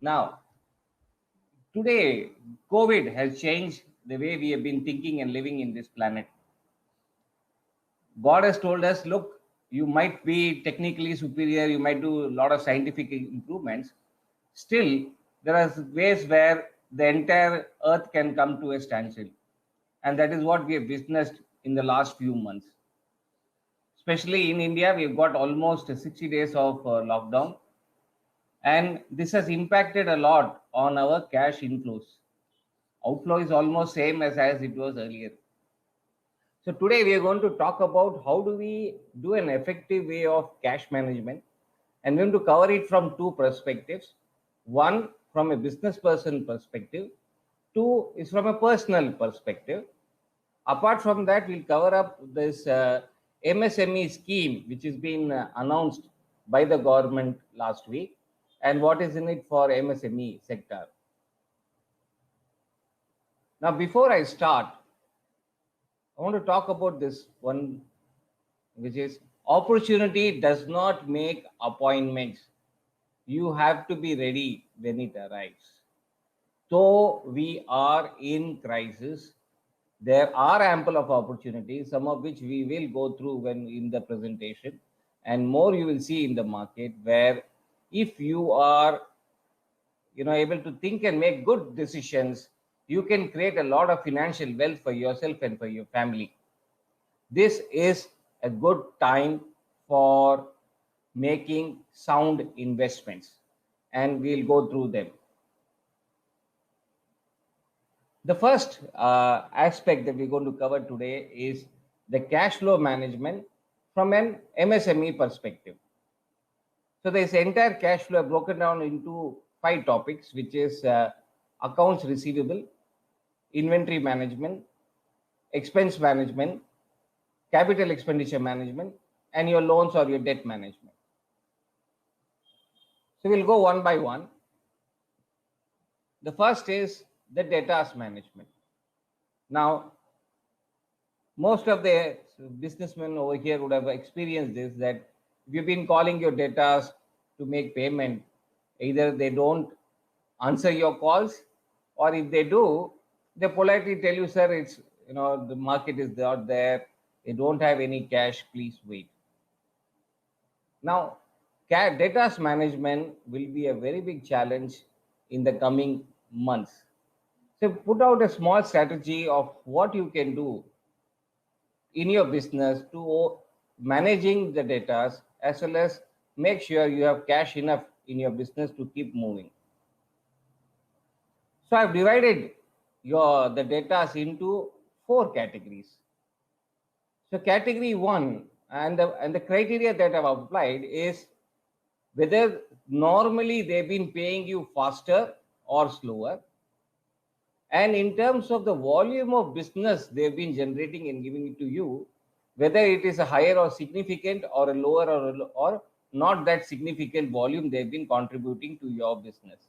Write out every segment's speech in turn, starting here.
Now, today, COVID has changed the way we have been thinking and living in this planet. God has told us, look, you might be technically superior, you might do a lot of scientific improvements. Still, there are ways where the entire earth can come to a standstill. And that is what we have witnessed in the last few months. Especially in India, we've got almost 60 days of lockdown. And this has impacted a lot on our cash inflows. Outflow is almost same as it was earlier. So today we are going to talk about how do we do an effective way of cash management, and we're going to cover it from two perspectives. One from a business person perspective, two is from a personal perspective. Apart from that, we'll cover up this MSME scheme which has been announced by the government last week and what is in it for MSME sector. Now, before I start, I want to talk about this one, which is opportunity does not make appointments. You have to be ready when it arrives. Though we are in crisis, there are ample of opportunities, some of which we will go through when in the presentation, and more you will see in the market where if you are able to think and make good decisions, you can create a lot of financial wealth for yourself and for your family. This is a good time for making sound investments, and we'll go through them. The first aspect that we're going to cover today is the cash flow management from an MSME perspective. So this entire cash flow broken down into 5 topics, which is accounts receivable, inventory management, expense management, capital expenditure management, and your loans or your debt management. So we'll go one by one. The first is the debtors management. Now, most of the businessmen over here would have experienced this, that if you've been calling your debtors to make payment, either they don't answer your calls, or if they do, they politely tell you, sir, it's the market is not there, they don't have any cash, please wait. Now, debtors management will be a very big challenge in the coming months. So put out a small strategy of what you can do in your business to managing the debtors, as well as make sure you have cash enough in your business to keep moving. So I've divided the debtors into 4 categories. So category 1, and the criteria that I've applied is whether normally they've been paying you faster or slower, and in terms of the volume of business they've been generating and giving it to you, whether it is a higher or significant or a lower or not that significant volume they've been contributing to your business.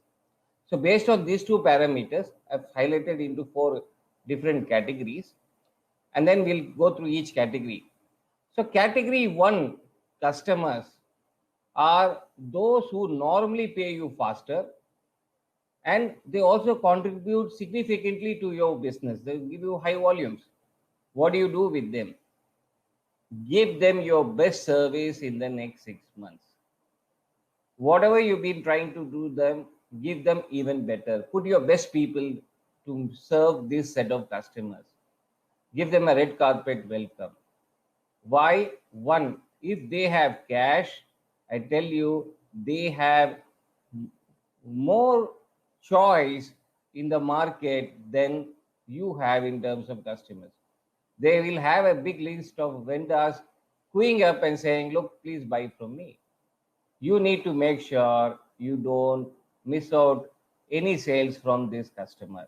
So based on these 2 parameters, I've highlighted into 4 different categories, and then we'll go through each category. So category 1 customers are those who normally pay you faster, and they also contribute significantly to your business. They give you high volumes. What do you do with them? Give them your best service in the next 6 months. Whatever you've been trying to do them, give them even better. Put your best people to serve this set of customers. Give them a red carpet welcome. Why? One, if they have cash, I tell you, they have more choice in the market than you have in terms of customers. They will have a big list of vendors queuing up and saying, look, please buy from me. You need to make sure you don't miss out any sales from this customer.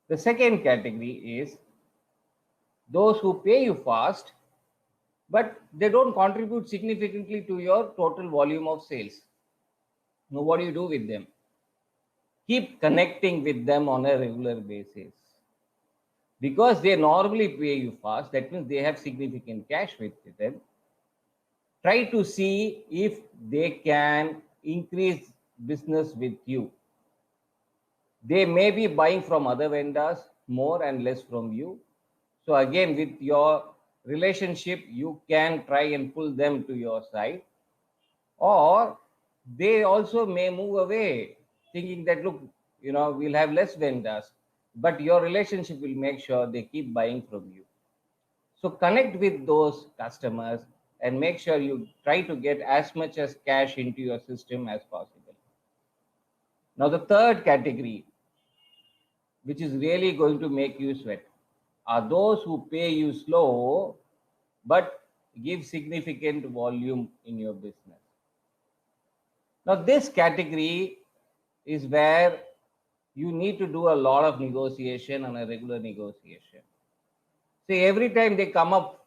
The second category is those who pay you fast, but they don't contribute significantly to your total volume of sales. Now, what do you do with them? Keep connecting with them on a regular basis. Because they normally pay you fast, that means they have significant cash with them. Try to see if they can increase business with you. They may be buying from other vendors more and less from you. So again, with your relationship, you can try and pull them to your side, or they also may move away thinking that, look, we'll have less vendors, but your relationship will make sure they keep buying from you. So connect with those customers and make sure you try to get as much as cash into your system as possible. Now, the third category, which is really going to make you sweat, are those who pay you slow but give significant volume in your business. Now, this category is where you need to do a lot of negotiation and a regular negotiation. See, every time they come up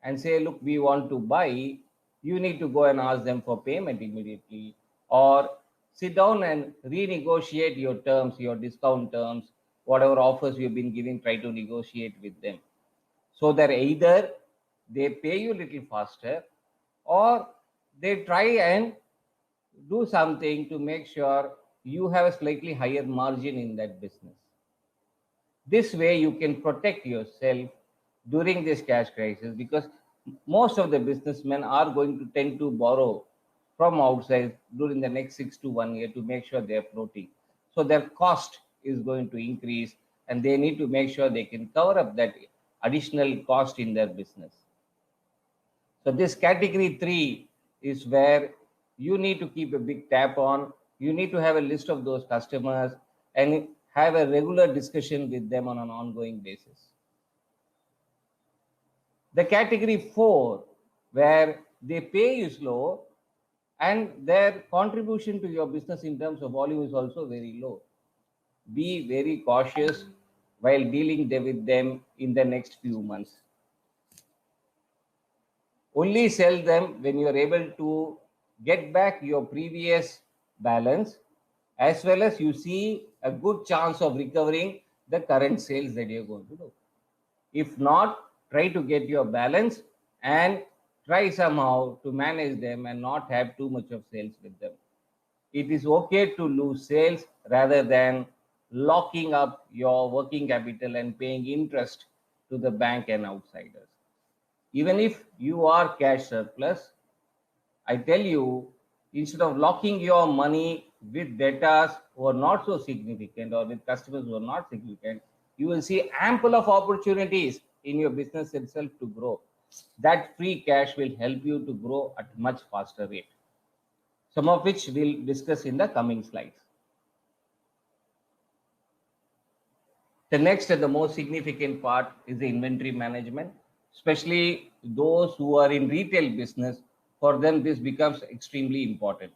and say, look, we want to buy, you need to go and ask them for payment immediately, or sit down and renegotiate your terms, your discount terms, whatever offers you've been giving, try to negotiate with them, so that either they pay you a little faster, or they try and do something to make sure you have a slightly higher margin in that business. This way you can protect yourself during this cash crisis, because most of the businessmen are going to tend to borrow from outside during the next 6 to 1 year to make sure they're floating. So their cost is going to increase, and they need to make sure they can cover up that additional cost in their business. So this category 3 is where you need to keep a big tap on. You need to have a list of those customers and have a regular discussion with them on an ongoing basis. The category 4, where they pay you slow and their contribution to your business in terms of volume is also very low. Be very cautious while dealing with them in the next few months. Only sell them when you are able to get back your previous balance, as well as you see a good chance of recovering the current sales that you're going to do. If not, try to get your balance and try somehow to manage them and not have too much of sales with them. It is okay to lose sales rather than locking up your working capital and paying interest to the bank and outsiders. Even if you are cash surplus, I tell you, instead of locking your money with debtors who are not so significant or with customers who are not significant, you will see ample of opportunities in your business itself to grow. That free cash will help you to grow at a much faster rate, some of which we'll discuss in the coming slides. The next and the most significant part is the inventory management, especially those who are in retail business. For them, this becomes extremely important.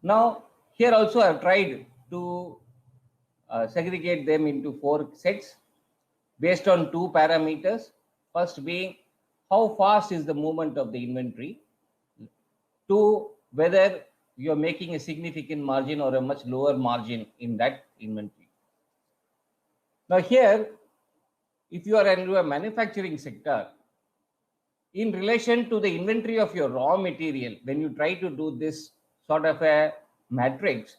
Now, here also I've tried to segregate them into 4 sets based on 2 parameters. First being, how fast is the movement of the inventory? 2, whether you're making a significant margin or a much lower margin in that inventory. Now here, if you are in a manufacturing sector, in relation to the inventory of your raw material, when you try to do this sort of a matrix,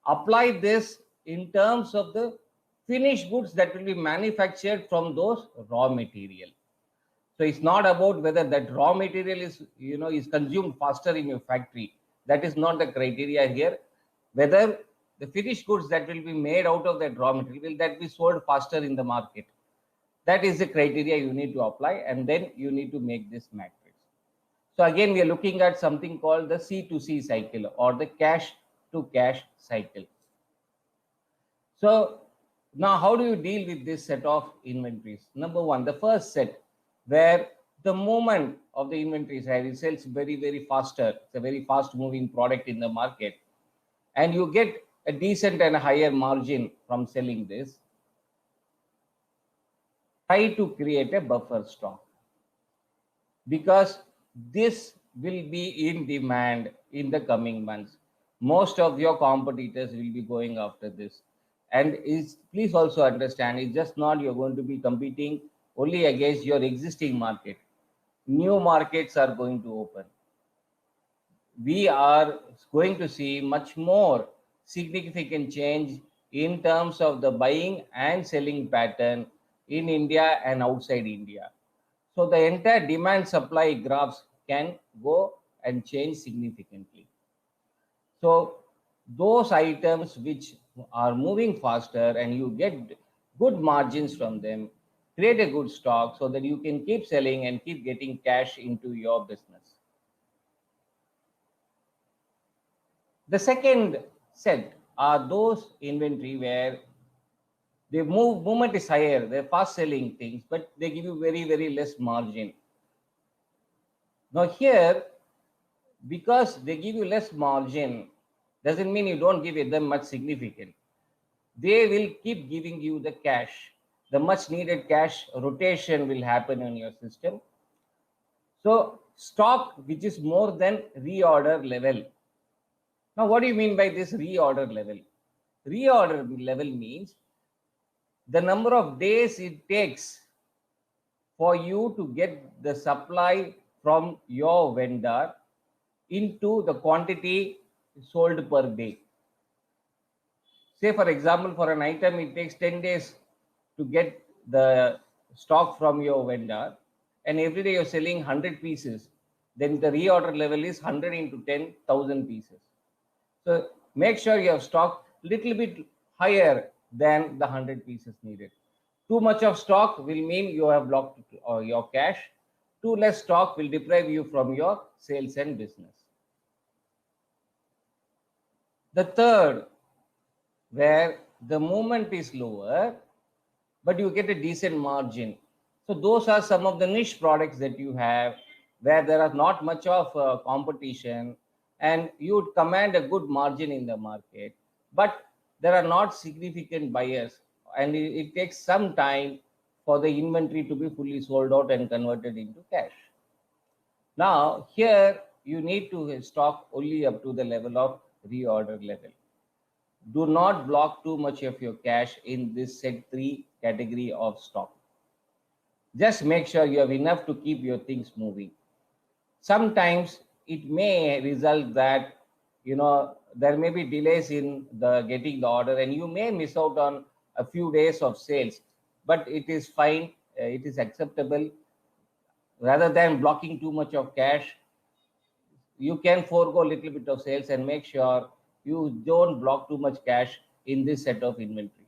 apply this in terms of the finished goods that will be manufactured from those raw material. So it's not about whether that raw material is consumed faster in your factory. That is not the criteria here. Whether the finished goods that will be made out of that raw material, will that be sold faster in the market? That is the criteria you need to apply, and then you need to make this matrix. So again, we are looking at something called the C2C cycle, or the cash to cash cycle. So now how do you deal with this set of inventories? Number 1, the first set, where the movement of the inventory side, it sells very, very faster. It's a very fast moving product in the market, and you get a decent and a higher margin from selling this. Try to create a buffer stock, because this will be in demand in the coming months. Most of your competitors will be going after this. And please also understand, it's just not you're going to be competing only against your existing market. New markets are going to open. we are going to see much more significant change in terms of the buying and selling pattern in India and outside India. So the entire demand supply graphs can go and change significantly. So those items which are moving faster and you get good margins from them, create a good stock so that you can keep selling and keep getting cash into your business. The second set are those inventory where the movement is higher, they're fast selling things, but they give you very, very less margin. Now here, because they give you less margin, doesn't mean you don't give them much significant. They will keep giving you the cash. The much needed cash rotation will happen in your system. So stock which is more than reorder level. Now, what do you mean by this reorder level? Reorder level means the number of days it takes for you to get the supply from your vendor into the quantity sold per day. Say, for example, for an item, it takes 10 days to get the stock from your vendor, and every day you're selling 100 pieces, then the reorder level is 100 into 10,000 pieces. So make sure you have stock little bit higher than the 100 pieces needed. Too much of stock will mean you have blocked your cash. Too less stock will deprive you from your sales and business. The third, where the movement is lower, but you get a decent margin. So those are some of the niche products that you have where there are not much of competition and you would command a good margin in the market, but there are not significant buyers and it takes some time for the inventory to be fully sold out and converted into cash. Now here you need to stock only up to the level of reorder level. Do not block too much of your cash in this set 3 category of stock. Just make sure you have enough to keep your things moving. Sometimes it may result that there may be delays in the getting the order and you may miss out on a few days of sales, but it is fine, it is acceptable. Rather than blocking too much of cash, you can forego a little bit of sales and make sure you don't block too much cash in this set of inventory.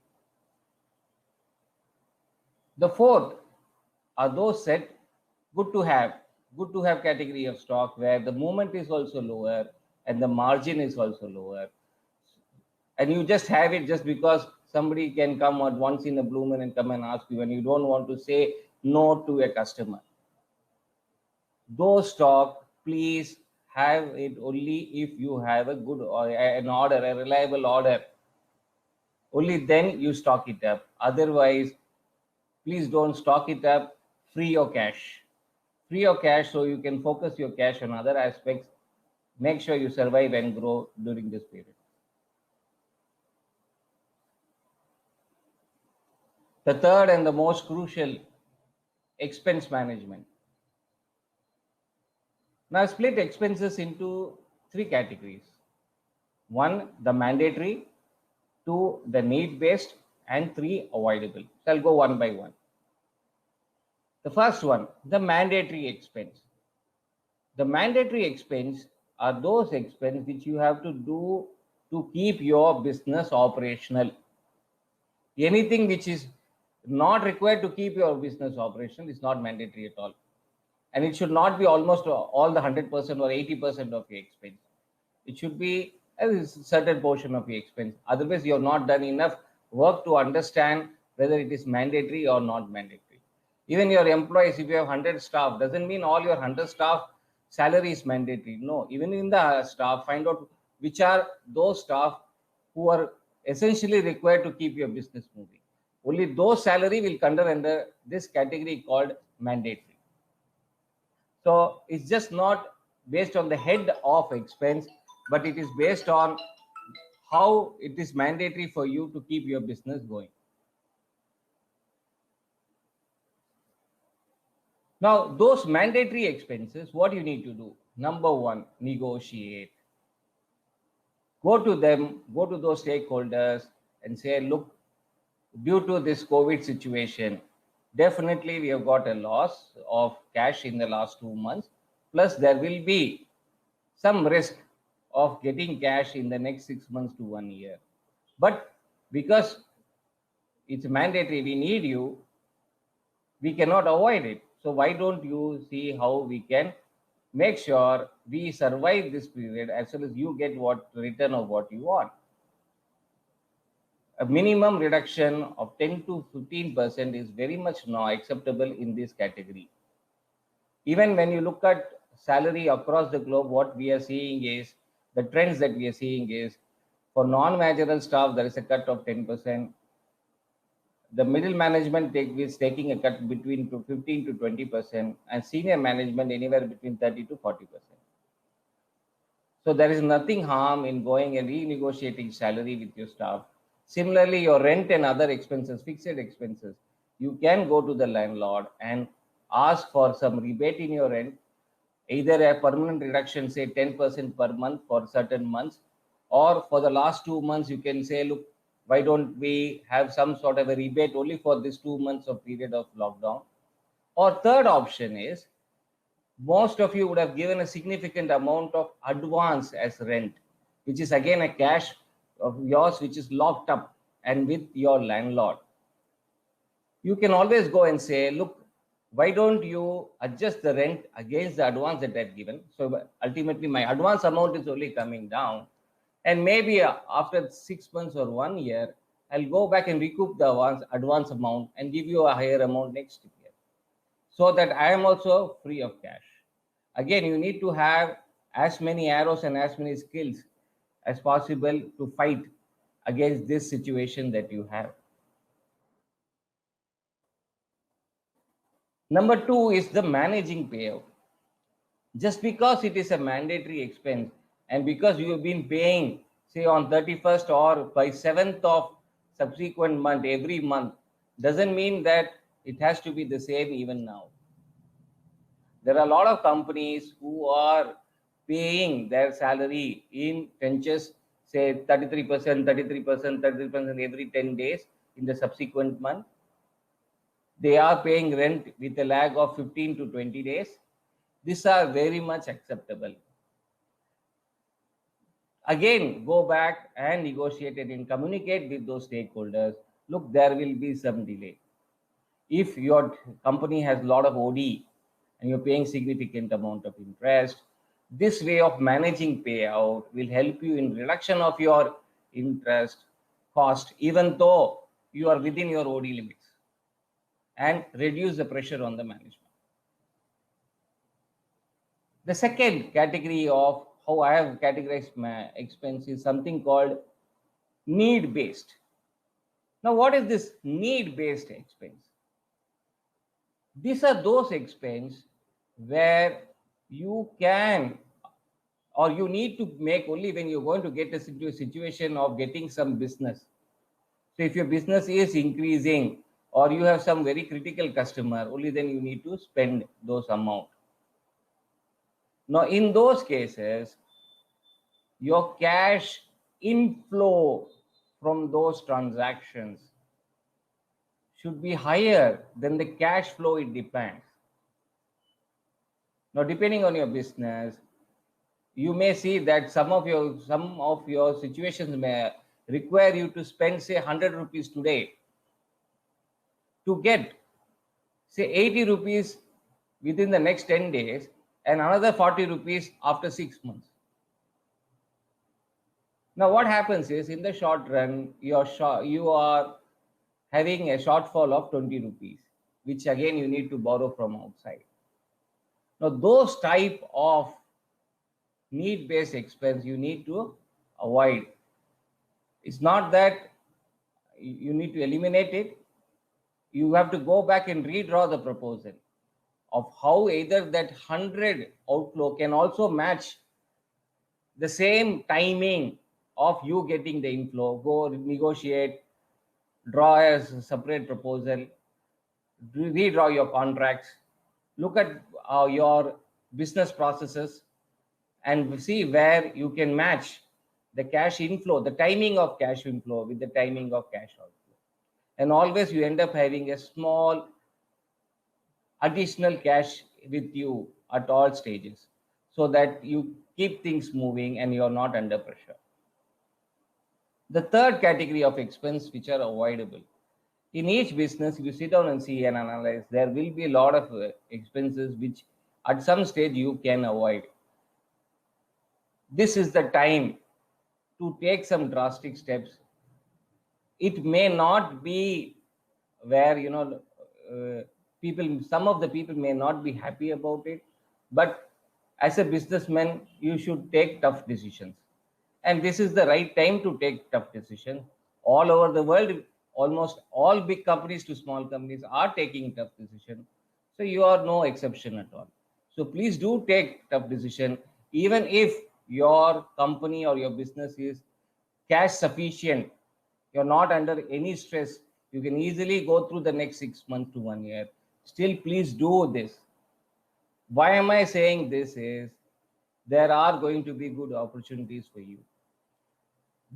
The fourth are those set good to have category of stock where the movement is also lower and the margin is also lower, and you just have it just because somebody can come at once in a blue moon and come and ask you and you don't want to say no to a customer. Those stock, please have it only if you have a good or an order, a reliable order. Only then you stock it up. Otherwise, please don't stock it up. Free your cash. Free your cash so you can focus your cash on other aspects. Make sure you survive and grow during this period. The third and the most crucial, expense management. Now split expenses into 3 categories. 1, the mandatory, 2, the need-based, and 3, avoidable. So I'll go one by one. The first one, the mandatory expense. The mandatory expense are those expenses which you have to do to keep your business operational. Anything which is not required to keep your business operational is not mandatory at all. And it should not be almost all the 100% or 80% of your expense. It should be a certain portion of your expense. Otherwise, you have not done enough work to understand whether it is mandatory or not mandatory. Even your employees, if you have 100 staff, doesn't mean all your 100 staff salary is mandatory. No, even in the staff, find out which are those staff who are essentially required to keep your business moving. Only those salary will come under this category called mandatory. So it's just not based on the head of expense, but it is based on how it is mandatory for you to keep your business going. Now, those mandatory expenses, what you need to do? Number one, negotiate. Go to them, go to those stakeholders and say, look, due to this COVID situation, definitely we have got a loss of cash in the last 2 months. Plus, there will be some risk of getting cash in the next 6 months to 1 year. But because it's mandatory, we need you, we cannot avoid it. So why don't you see how we can make sure we survive this period as well as you get what return of what you want. A minimum reduction of 10 to 15% is very much now acceptable in this category. Even when you look at salary across the globe, what we are seeing is, the trends that we are seeing is, for non-managerial staff, there is a cut of 10%. The middle management is taking a cut between 15 to 20%, and senior management anywhere between 30 to 40%. So there is nothing harm in going and renegotiating salary with your staff. Similarly, your rent and other expenses, fixed expenses, you can go to the landlord and ask for some rebate in your rent, either a permanent reduction, say 10% per month for certain months, or for the last 2 months, you can say, look, why don't we have some sort of a rebate only for this 2 months of period of lockdown? Or third option is, most of you would have given a significant amount of advance as rent, which is again a cash of yours which is locked up and with your landlord. You can always go and say, look, why don't you adjust the rent against the advance that I've given? So ultimately my advance amount is only coming down, and maybe after 6 months or 1 year, I'll go back and recoup the advance amount and give you a higher amount next year, so that I am also free of cash. Again, you need to have as many arrows and as many skills as possible to fight against this situation that you have. Number two is the managing payout. Just because it is a mandatory expense and because you have been paying, say on 31st or by 7th of subsequent month every month, doesn't mean that it has to be the same even now. There are a lot of companies who are paying their salary in trenches, say 33%, 33%, 33% every 10 days in the subsequent month. They are paying rent with a lag of 15 to 20 days. These are very much acceptable. Again, go back and negotiate it and communicate with those stakeholders. Look, there will be some delay. If your company has a lot of OD and you're paying significant amount of interest, this way of managing payout will help you in reduction of your interest cost, even though you are within your OD limits, and reduce the pressure on the management. The second category of how I have categorized my expense is something called need-based. Now, what is this need-based expense? These are those expenses where you can or you need to make only when you're going to get into a situation of getting some business. So if your business is increasing or you have some very critical customer, only then you need to spend those amount. Now, in those cases, your cash inflow from those transactions should be higher than the cash flow it depends. Now, depending on your business, you may see that some of your situations may require you to spend, say, 100 rupees today to get, say, 80 rupees within the next 10 days and another 40 rupees after 6 months. Now, what happens is, in the short run, you are having a shortfall of 20 rupees, which again you need to borrow from outside. Now, those type of need-based expense you need to avoid. It's not that you need to eliminate it. You have to go back and redraw the proposal of how either that 100 outflow can also match the same timing of you getting the inflow. Go negotiate, draw a separate proposal, redraw your contracts, Look at your business processes and see where you can match the cash inflow, the timing of cash inflow with the timing of cash outflow. And always you end up having a small additional cash with you at all stages so that you keep things moving and you're not under pressure. The third category of expense which are avoidable. In each business, if you sit down and see and analyze, there will be a lot of expenses which at some stage you can avoid. This is the time to take some drastic steps. It may not be where, people, some of the people may not be happy about it, but as a businessman, you should take tough decisions. And this is the right time to take tough decisions. All over the world, almost all big companies to small companies are taking tough decisions. So you are no exception at all. So please do take tough decision, even if your company or your business is cash sufficient. You're not under any stress. You can easily go through the next 6 months to 1 year. Still, please do this. Why am I saying this is there are going to be good opportunities for you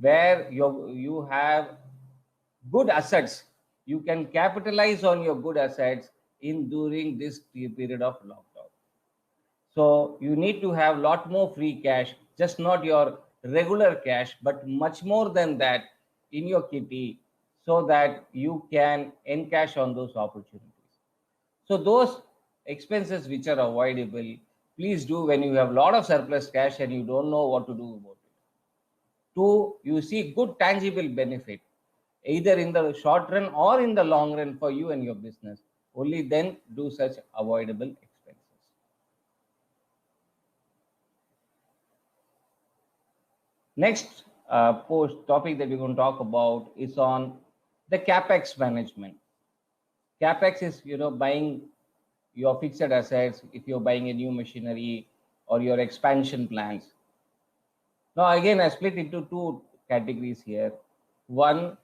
where you have good assets. You can capitalize on your good assets in during this period of lockdown. So you need to have a lot more free cash, just not your regular cash, but much more than that in your kitty so that you can encash on those opportunities. So those expenses which are avoidable, please do when you have a lot of surplus cash and you don't know what to do about it. Two, you see good tangible benefit, either in the short run or in the long run for you and your business. Only then do such avoidable expenses. Next post topic that we're going to talk about is on the capex management. Capex is, buying your fixed assets if you're buying a new machinery or your expansion plans. Now, again, I split into two categories here. One,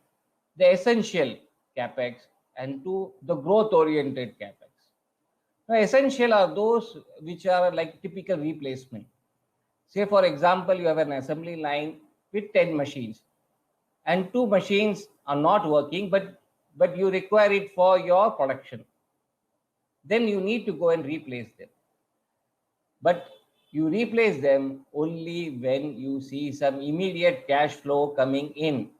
the essential capex, and two, the growth oriented capex. Now, essential are those which are like typical replacement. Say, for example, you have an assembly line with 10 machines and 2 machines are not working, but you require it for your production. Then you need to go and replace them. But you replace them only when you see some immediate cash flow coming in.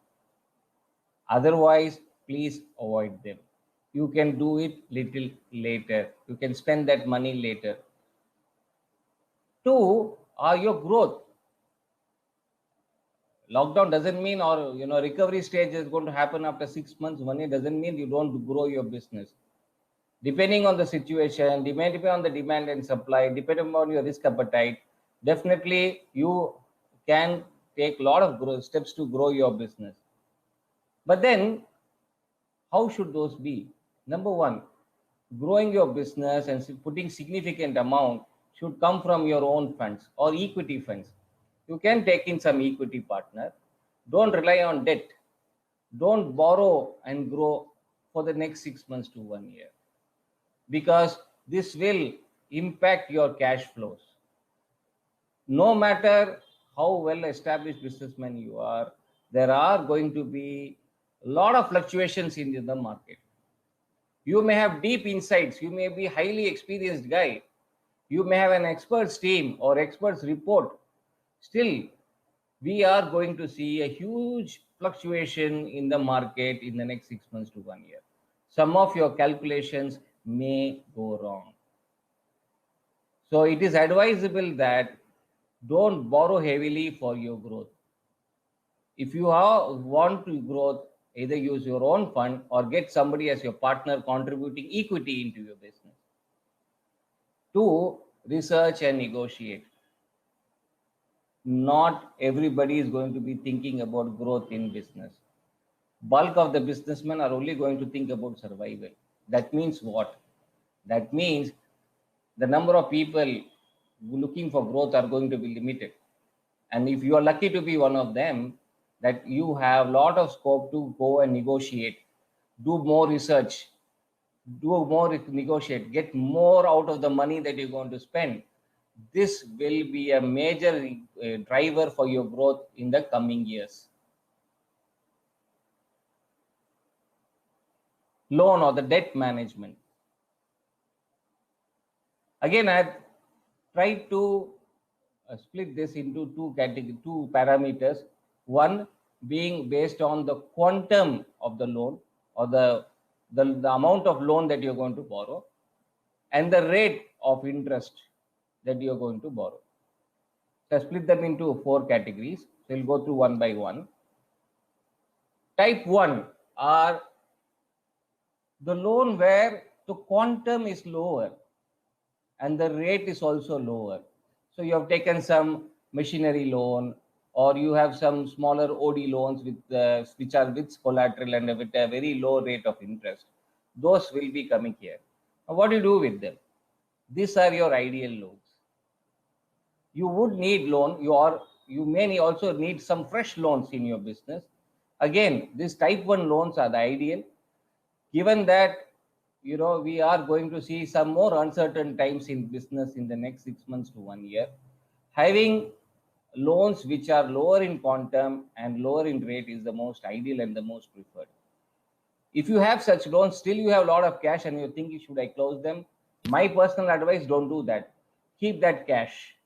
Otherwise, please avoid them. You can do it little later. You can spend that money later. Two are your growth. Lockdown doesn't mean, or recovery stage is going to happen after 6 months, 1 year, doesn't mean you don't grow your business. Depending on the situation, depending on the demand and supply, depending on your risk appetite, definitely you can take a lot of steps to grow your business. But then, how should those be? Number one, growing your business and putting significant amount should come from your own funds or equity funds. You can take in some equity partner. Don't rely on debt. Don't borrow and grow for the next 6 months to 1 year, because this will impact your cash flows. No matter how well established businessman you are, there are going to be a lot of fluctuations in the market. You may have deep insights. You may be highly experienced guy. You may have an experts team or experts report. Still, we are going to see a huge fluctuation in the market in the next 6 months to 1 year. Some of your calculations may go wrong. So it is advisable that don't borrow heavily for your growth. If you want to grow, either use your own fund or get somebody as your partner contributing equity into your business. Two, research and negotiate. Not everybody is going to be thinking about growth in business. Bulk of the businessmen are only going to think about survival. That means what? That means the number of people looking for growth are going to be limited. And if you are lucky to be one of them, that you have a lot of scope to go and negotiate, do more research, do more, negotiate, get more out of the money that you're going to spend. This will be a major driver for your growth in the coming years. Loan or the debt management. Again, I've tried to split this into two parameters. One being based on the quantum of the loan, or the amount of loan that you're going to borrow, and the rate of interest that you're going to borrow. So I split them into 4 categories. So we'll go through one by one. Type 1 are the loan where the quantum is lower and the rate is also lower. So you have taken some machinery loan, or you have some smaller OD loans with which are with collateral and with a very low rate of interest. Those will be coming here. Now, what do you do with them? These are your ideal loans. You would need loan, you may also need some fresh loans in your business. Again, these type 1 loans are the ideal, given that we are going to see some more uncertain times in business in the next 6 months to 1 year. Having loans which are lower in quantum and lower in rate is the most ideal and the most preferred. If you have such loans, still you have a lot of cash and you're thinking, should I close them? My personal advice, don't do that. Keep that cash.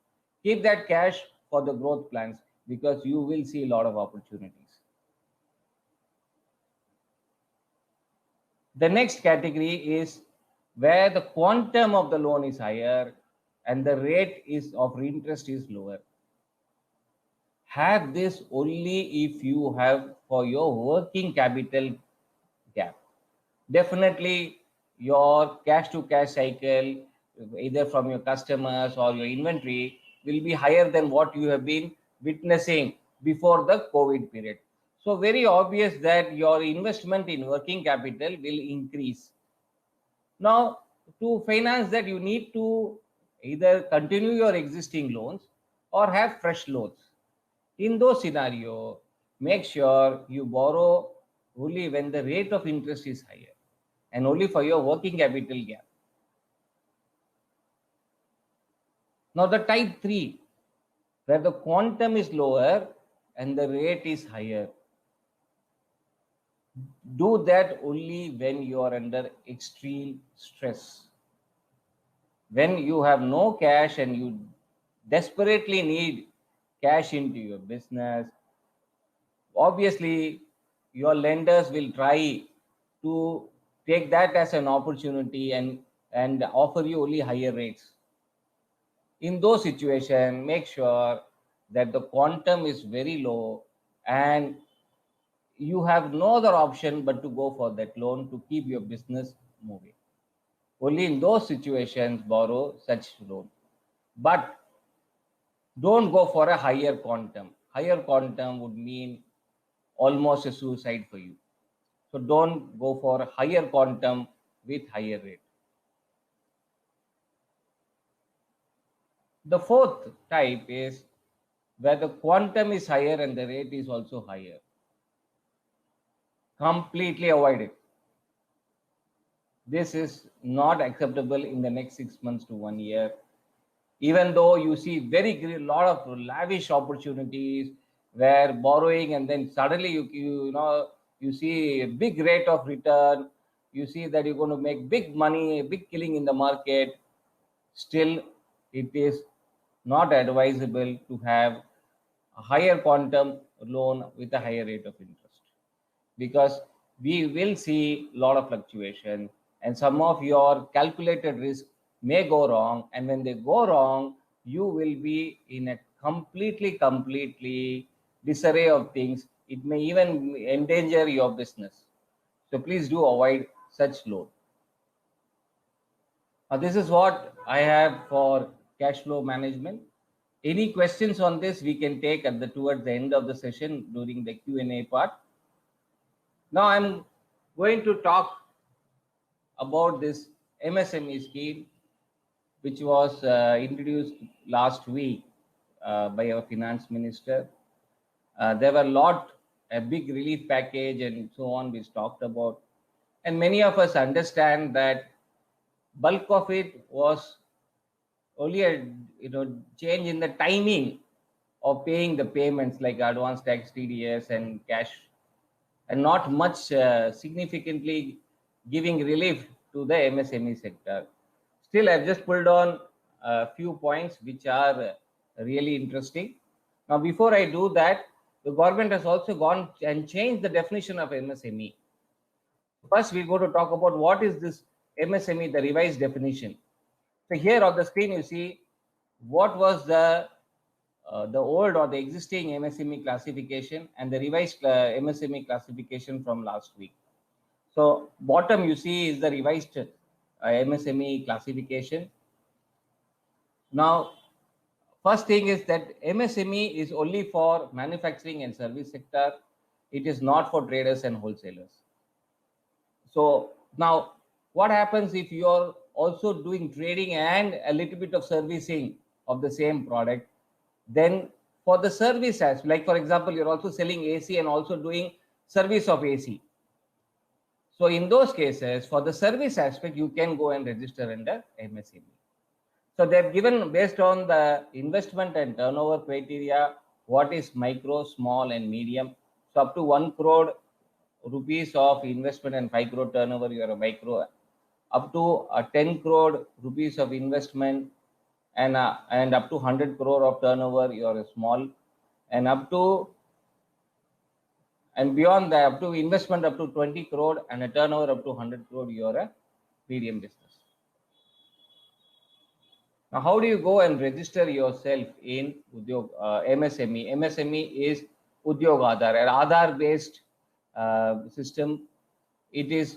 Keep that cash for the growth plans, because you will see a lot of opportunities. The next category is where the quantum of the loan is higher and the rate of interest is lower. Have this only if you have for your working capital gap. Definitely your cash to cash cycle, either from your customers or your inventory, will be higher than what you have been witnessing before the COVID period. So very obvious that your investment in working capital will increase. Now, to finance that, you need to either continue your existing loans or have fresh loans. In those scenarios, make sure you borrow only when the rate of interest is higher and only for your working capital gap. Now, the type 3, where the quantum is lower and the rate is higher. Do that only when you are under extreme stress. When you have no cash and you desperately need cash into your business, obviously your lenders will try to take that as an opportunity and offer you only higher rates. In those situations, make sure that the quantum is very low and you have no other option but to go for that loan to keep your business moving. Only in those situations borrow such loan. But don't go for a higher quantum. Higher quantum would mean almost a suicide for you. So don't go for a higher quantum with higher rate. The fourth type is where the quantum is higher and the rate is also higher. Completely avoid it. This is not acceptable in the next 6 months to 1 year. Even though you see lot of lavish opportunities where borrowing and then suddenly you see a big rate of return, you see that you're going to make big money, big killing in the market, still it is not advisable to have a higher quantum loan with a higher rate of interest, because we will see a lot of fluctuation and some of your calculated risk may go wrong, and when they go wrong, you will be in a completely disarray of things. It may even endanger your business. So please do avoid such loan. This is what I have for cash flow management. Any questions on this we can take towards the end of the session during the Q&A part. Now I'm going to talk about this MSME scheme, which was introduced last week by our finance minister. There were a big relief package and so on which talked about. And many of us understand that bulk of it was only a change in the timing of paying the payments like advance tax, TDS, and cash, and not much significantly giving relief to the MSME sector. Still, I've just pulled on a few points which are really interesting. Now, before I do that, the government has also gone and changed the definition of MSME. First, we're going to talk about what is this MSME, the revised definition. So here on the screen, you see what was the old or the existing MSME classification and the revised MSME classification from last week. So bottom you see is the revised MSME classification. Now, first thing is that MSME is only for manufacturing and service sector. It is not for traders and wholesalers. So now what happens if you are also doing trading and a little bit of servicing of the same product? Then for the service as like, for example, you're also selling AC and also doing service of AC. So in those cases, for the service aspect, you can go and register under MSME. So they've given based on the investment and turnover criteria, what is micro, small and medium. So up to 1 crore rupees of investment and 5 crore turnover, you are a micro. Up to 10 crore rupees of investment and up to 100 crore of turnover, you are a small. And up to and beyond that, up to investment up to 20 crore and a turnover up to 100 crore, you are a medium business. Now, how do you go and register yourself in Udyog, MSME? MSME is Udyog Aadhaar, an Aadhaar-based system. It is,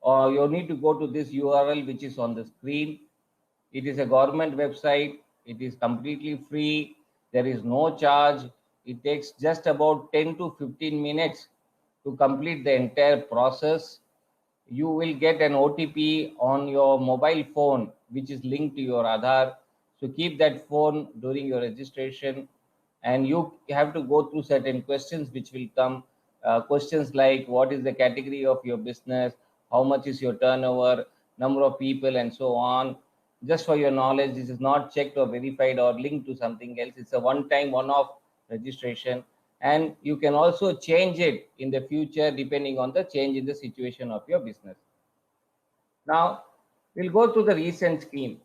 you need to go to this URL which is on the screen. It is a government website. It is completely free. There is no charge. It takes just about 10 to 15 minutes to complete the entire process. You will get an OTP on your mobile phone, which is linked to your Aadhaar. So keep that phone during your registration, and you have to go through certain questions which will come. Questions like what is the category of your business, how much is your turnover, number of people, and so on. Just for your knowledge, this is not checked or verified or linked to something else. It's a one-time, one-off registration. And you can also change it in the future depending on the change in the situation of your business. Now, we'll go through the recent scheme.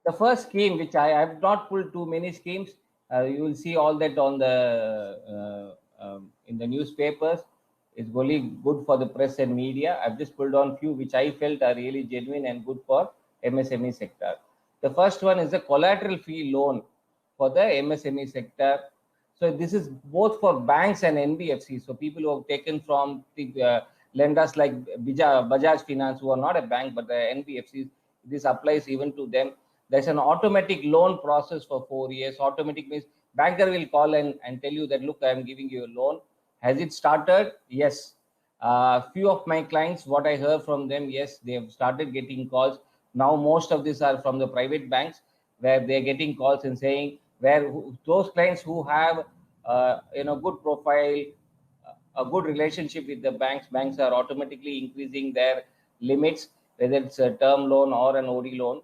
The first scheme, which I have not pulled too many schemes, you will see all that on the in the newspapers. It's only good for the press and media. I've just pulled on few which I felt are really genuine and good for MSME sector. The first one is a collateral-free loan for the MSME sector. So this is both for banks and NBFCs. So people who have taken from the lenders like Bajaj Finance, who are not a bank but the NBFCs, this applies even to them. There's an automatic loan process for 4 years. Automatic means banker will call and tell you that, look, I'm giving you a loan. Has it started? Yes. Few of my clients, what I heard from them, yes, they have started getting calls. Now most of these are from the private banks, where they're getting calls and saying, those clients who have good profile, a good relationship with the banks are automatically increasing their limits, whether it's a term loan or an OD loan.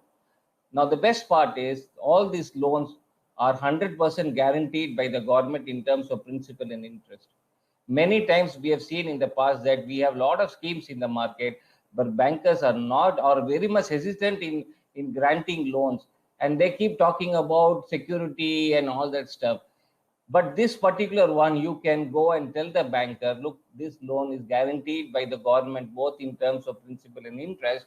Now, the best part is all these loans are 100% guaranteed by the government in terms of principal and interest. Many times we have seen in the past that we have a lot of schemes in the market, but bankers are not or very much hesitant in granting loans. And they keep talking about security and all that stuff. But this particular one, you can go and tell the banker, look, this loan is guaranteed by the government, both in terms of principal and interest.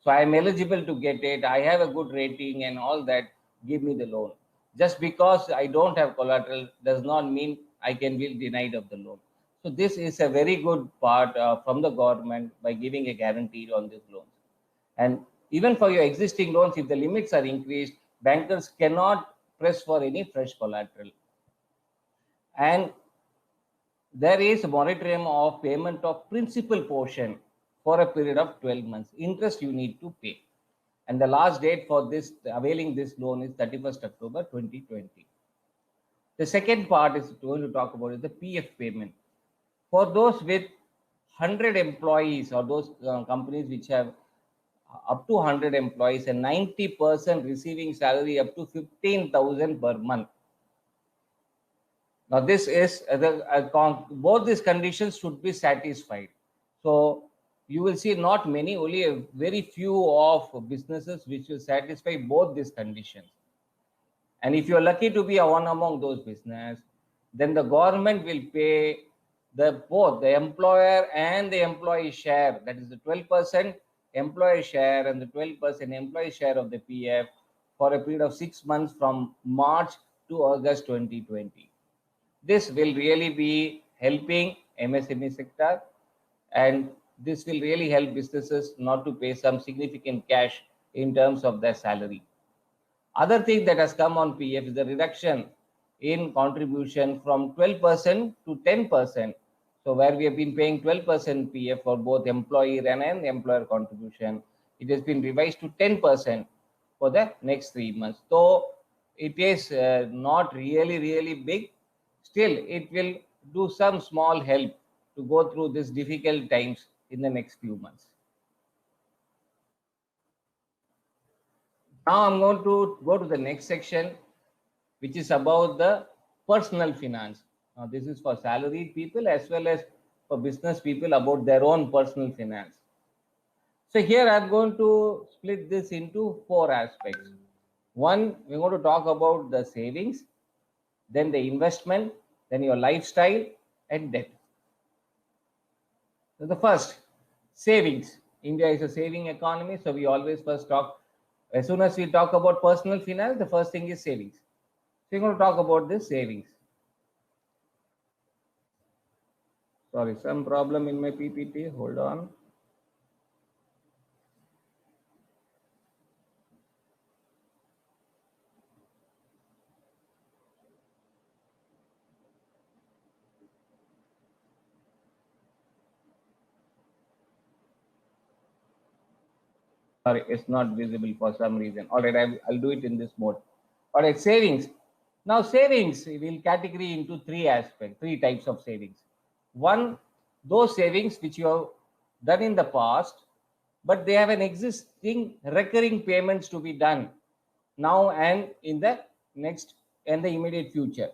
So I am eligible to get it. I have a good rating and all that. Give me the loan. Just because I don't have collateral does not mean I can be denied of the loan. So this is a very good part from the government by giving a guarantee on these loans. And even for your existing loans, if the limits are increased, bankers cannot press for any fresh collateral. And there is a moratorium of payment of principal portion for a period of 12 months. Interest you need to pay. And the last date for this availing this loan is 31st October 2020. The second part is going to talk about is the PF payment. For those with 100 employees or those companies which have up to 100 employees and 90% receiving salary up to 15,000 per month. Now, this is both these conditions should be satisfied. So, you will see not many, only a very few of businesses which will satisfy both these conditions. And if you're lucky to be one among those business, then the government will pay both the employer and the employee share. That is the 12% employee share and the 12% employee share of the PF for a period of 6 months from March to August 2020. This will really be helping MSME sector, and this will really help businesses not to pay some significant cash in terms of their salary. Other thing that has come on PF is the reduction in contribution from 12% to 10%. So where we have been paying 12% PF for both employee and employer contribution, it has been revised to 10% for the next 3 months. So it is not really big. Still, it will do some small help to go through these difficult times in the next few months. Now I'm going to go to the next section, which is about the personal finance. Now this is for salaried people as well as for business people about their own personal finance. So here I'm going to split this into 4 aspects. One, we're going to talk about the savings, then the investment, then your lifestyle and debt. So the first, savings. India is a saving economy, so we always first talk, as soon as we talk about personal finance, the first thing is savings. So we're going to talk about this savings. Sorry, some problem in my PPT. Hold on. Sorry, it's not visible for some reason. All right, I'll do it in this mode. All right, savings. Now, savings will category into 3 aspects, 3 types of savings. One, those savings which you have done in the past, but they have an existing recurring payments to be done now and in the next and the immediate future.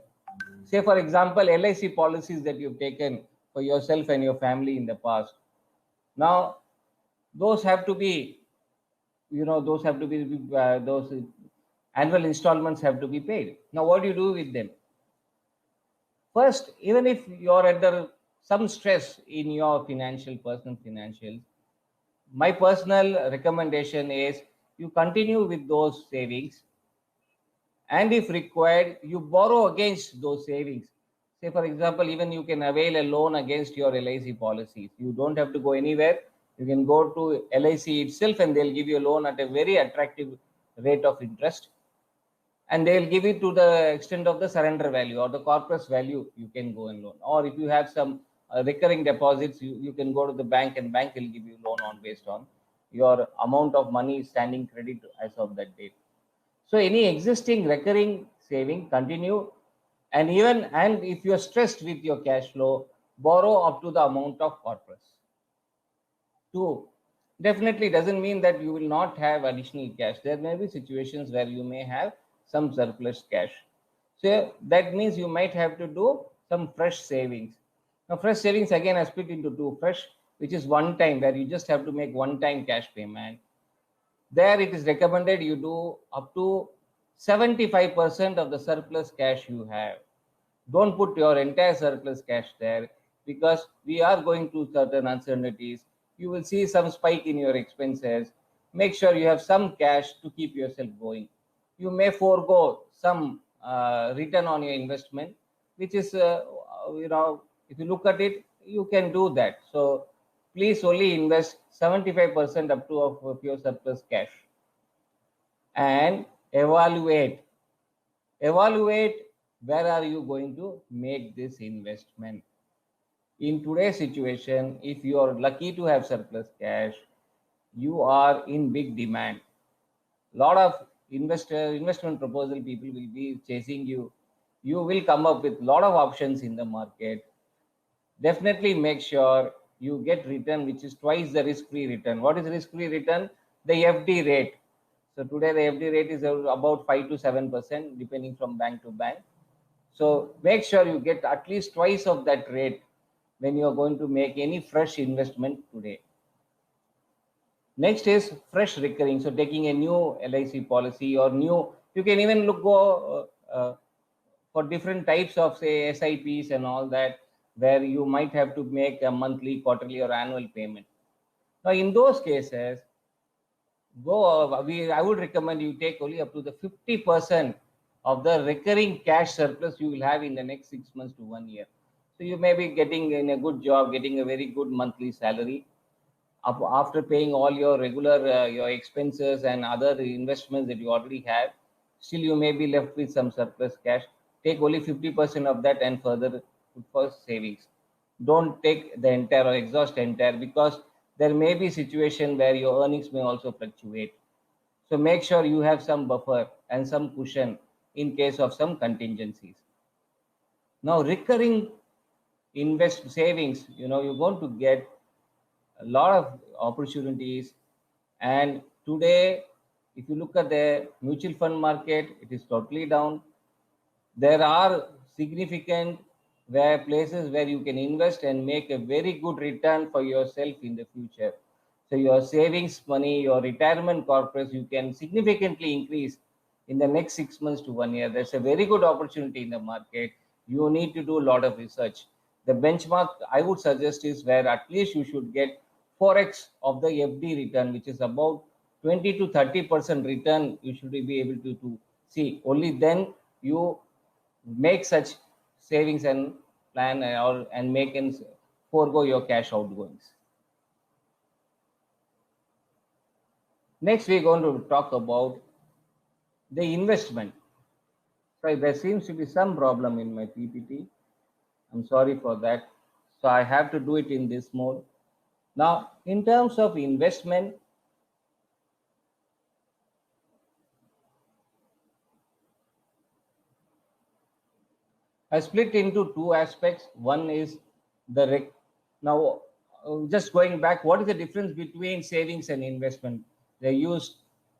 Say, for example, LIC policies that you've taken for yourself and your family in the past. Now, those have to be, those annual installments have to be paid. Now, what do you do with them? First, even if you're under some stress in your personal financials, my personal recommendation is you continue with those savings, and if required, you borrow against those savings. Say, for example, even you can avail a loan against your LIC policies. You don't have to go anywhere. You can go to LIC itself and they'll give you a loan at a very attractive rate of interest. And they'll give it to the extent of the surrender value or the corpus value. You can go and loan. Or if you have some recurring deposits, you can go to the bank and bank will give you loan on based on your amount of money standing credit as of that date. So any existing recurring saving, continue, and if you're stressed with your cash flow, borrow up to the amount of corpus. 2, definitely doesn't mean that you will not have additional cash. There may be situations where you may have some surplus cash. So that means you might have to do some fresh savings. Now, fresh savings again are split into 2. Fresh, which is one time, where you just have to make one-time cash payment. There it is recommended you do up to 75% of the surplus cash you have. Don't put your entire surplus cash there, because we are going through certain uncertainties. You will see some spike in your expenses. Make sure you have some cash to keep yourself going. You may forego some return on your investment, which is, if you look at it, you can do that. So please only invest 75% up to of your surplus cash. And evaluate where are you going to make this investment. In today's situation, if you are lucky to have surplus cash, you are in big demand. Lot of investment proposal people will be chasing you. You will come up with lot of options in the market. Definitely make sure you get return which is twice the risk-free return. What is risk-free return? The FD rate. So today the FD rate is about 5 to 7% depending from bank to bank. So make sure you get at least twice of that rate when you are going to make any fresh investment today. Next is fresh recurring. So taking a new LIC policy or new, you can even go for different types of say SIPs and all that, where you might have to make a monthly, quarterly or annual payment. Now in those cases, I would recommend you take only up to the 50% of the recurring cash surplus you will have in the next 6 months to 1 year. So you may be getting in a good job, getting a very good monthly salary. After paying all your regular your expenses and other investments that you already have, still you may be left with some surplus cash. Take only 50% of that and further put for savings. Don't take the entire or exhaust entire, because there may be situation where your earnings may also fluctuate. So make sure you have some buffer and some cushion in case of some contingencies. Now recurring invest savings, you're going to get a lot of opportunities. And today, if you look at the mutual fund market, it is totally down. There are significant places where you can invest and make a very good return for yourself in the future. So your savings money, your retirement corpus, you can significantly increase in the next 6 months to 1 year. There's a very good opportunity in the market. You need to do a lot of research. The benchmark I would suggest is where at least you should get 4x of the FD return, which is about 20 to 30% return. You should be able to see. Only then you make such savings and plan and make and forego your cash outgoings. Next, we're going to talk about the investment. So there seems to be some problem in my PPT. I'm sorry for that. So I have to do it in this mode. Now, in terms of investment, I split into two aspects. One is now just going back, what is the difference between savings and investment? They're used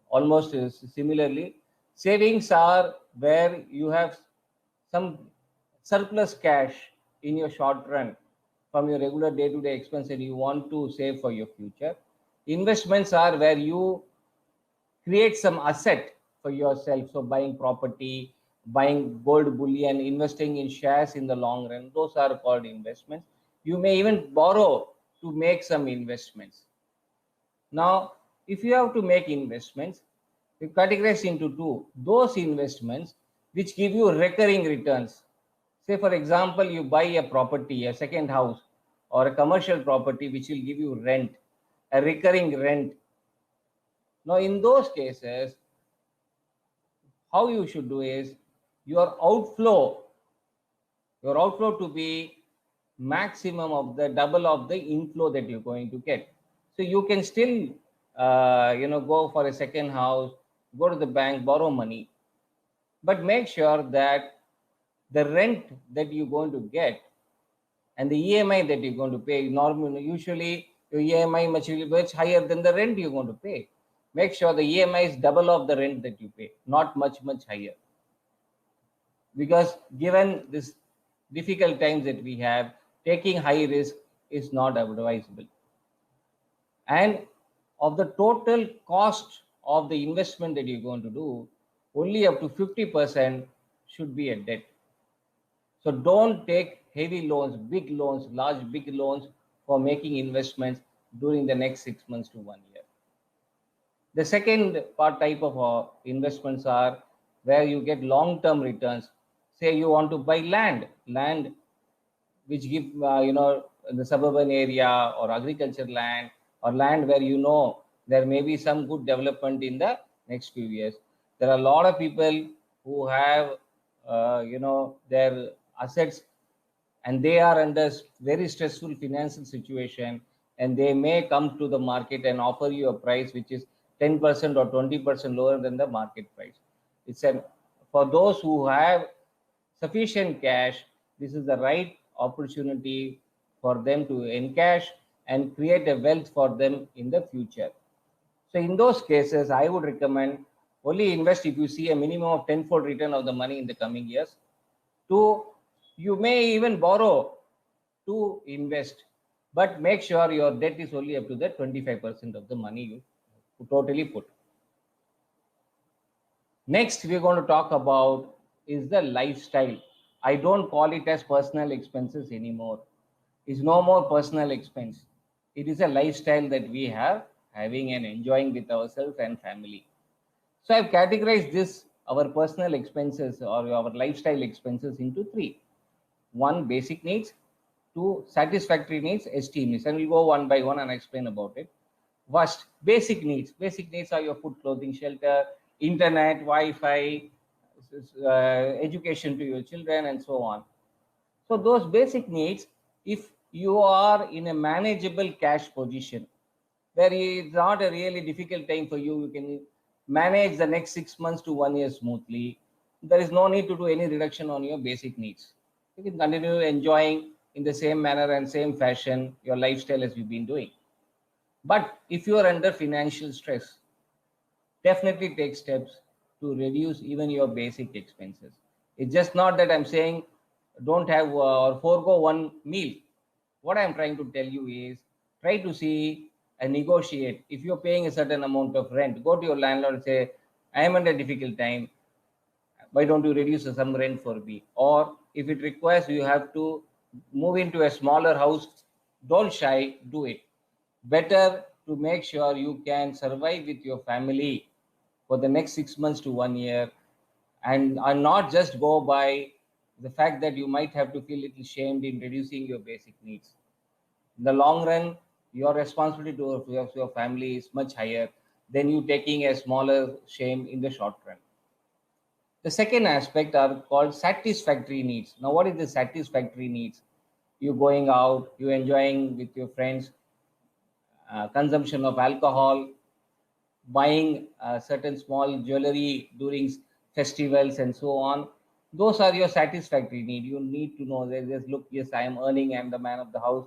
almost similarly. Savings are where you have some surplus cash in your short run from your regular day-to-day expense and you want to save for your future. Investments are where you create some asset for yourself. So buying property, buying gold bullion, investing in shares in the long run, those are called investments. You may even borrow to make some investments. Now, if you have to make investments, you categorize into two. Those investments which give you recurring returns. Say, for example, you buy a property, a second house, or a commercial property which will give you rent, a recurring rent. Now, in those cases, how you should do is your outflow to be maximum of the double of the inflow that you're going to get. So you can still go for a second house, go to the bank, borrow money, but make sure that the rent that you're going to get and the EMI that you're going to pay, usually your EMI much higher than the rent you're going to pay. Make sure the EMI is double of the rent that you pay, not much higher. Because given this difficult times that we have, taking high risk is not advisable. And of the total cost of the investment that you're going to do, only up to 50% should be a debt. So don't take heavy loans, big loans, big loans for making investments during the next 6 months to 1 year. The second type of investments are where you get long-term returns. Say you want to buy land which give, in the suburban area or agriculture land or land where there may be some good development in the next few years. There are a lot of people who have, their assets and they are under very stressful financial situation, and they may come to the market and offer you a price which is 10% or 20% lower than the market price. For those who have sufficient cash, this is the right opportunity for them to encash and create a wealth for them in the future. So in those cases, I would recommend only invest if you see a minimum of tenfold return of the money in the coming years. Two, you may even borrow to invest, but make sure your debt is only up to the 25% of the money you totally put. Next, we're going to talk about is the lifestyle. I don't call it as personal expenses anymore. It's no more personal expense. It is a lifestyle that we have having and enjoying with ourselves and family. So I've categorized this, our personal expenses or our lifestyle expenses, into three. One, basic needs. Two, satisfactory needs, esteem needs. And we'll go one by one and explain about it. First, basic needs. Basic needs are your food, clothing, shelter, internet, Wi-Fi, education to your children, and so on. So those basic needs, if you are in a manageable cash position, where it's not a really difficult time for you, you can manage the next 6 months to 1 year smoothly. There is no need to do any reduction on your basic needs. You can continue enjoying in the same manner and same fashion your lifestyle as you've been doing. But if you are under financial stress, definitely take steps to reduce even your basic expenses. It's just not that I'm saying don't have or forego one meal. What I'm trying to tell you is try to see and negotiate. If you're paying a certain amount of rent, go to your landlord and say, I am under a difficult time. Why don't you reduce some rent for me? Or if it requires you have to move into a smaller house, don't shy, do it. Better to make sure you can survive with your family for the next 6 months to 1 year, and not just go by the fact that you might have to feel a little shamed in reducing your basic needs. In the long run, your responsibility to your family is much higher than you taking a smaller shame in the short run. The second aspect are called satisfactory needs. Now, what is the satisfactory needs? You going out, you enjoying with your friends, consumption of alcohol, buying certain small jewelry during festivals and so on. Those are your satisfactory need. You need to know that, just look, yes, I am earning, I'm the man of the house,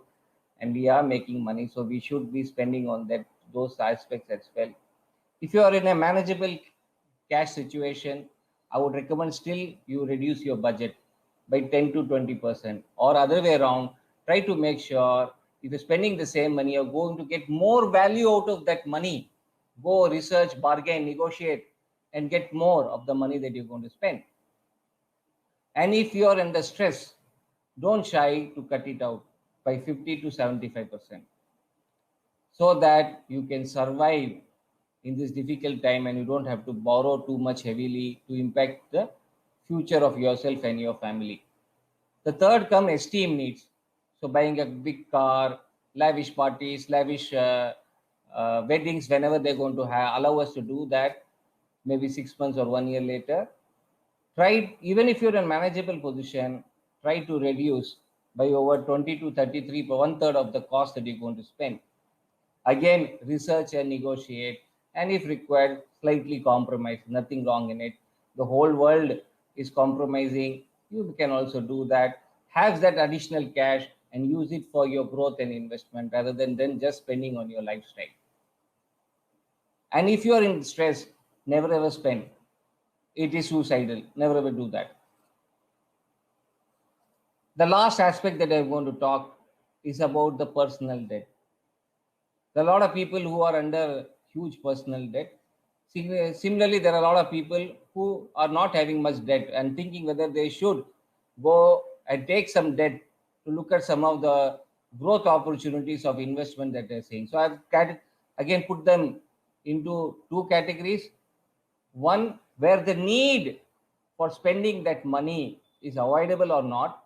and we are making money, so we should be spending on that, those aspects as well. If you are in a manageable cash situation, I would recommend still you reduce your budget by 10 to 20%, or other way around, try to make sure if you're spending the same money, you're going to get more value out of that money. Go research, bargain, negotiate, and get more of the money that you're going to spend. And if you're under stress, don't shy to cut it out by 50 to 75%, so that you can survive in this difficult time and you don't have to borrow too much heavily to impact the future of yourself and your family. The third come esteem needs. So buying a big car, lavish parties, lavish weddings, whenever they're going to allow us to do that, maybe 6 months or 1 year later. Try, even if you're in manageable position, try to reduce by over 20 to 33 for 1/3 of the cost that you're going to spend. Again, research and negotiate, and if required, slightly compromise. Nothing wrong in it. The whole world is compromising. You can also do that. Have that additional cash and use it for your growth and investment rather than just spending on your lifestyle. And if you are in stress, never ever spend. It is suicidal. Never ever do that. The last aspect that I'm going to talk is about the personal debt. There are a lot of people who are under huge personal debt. Similarly, there are a lot of people who are not having much debt and thinking whether they should go and take some debt to look at some of the growth opportunities of investment that they're seeing. So I've again put them into two categories. One, where the need for spending that money is avoidable or not,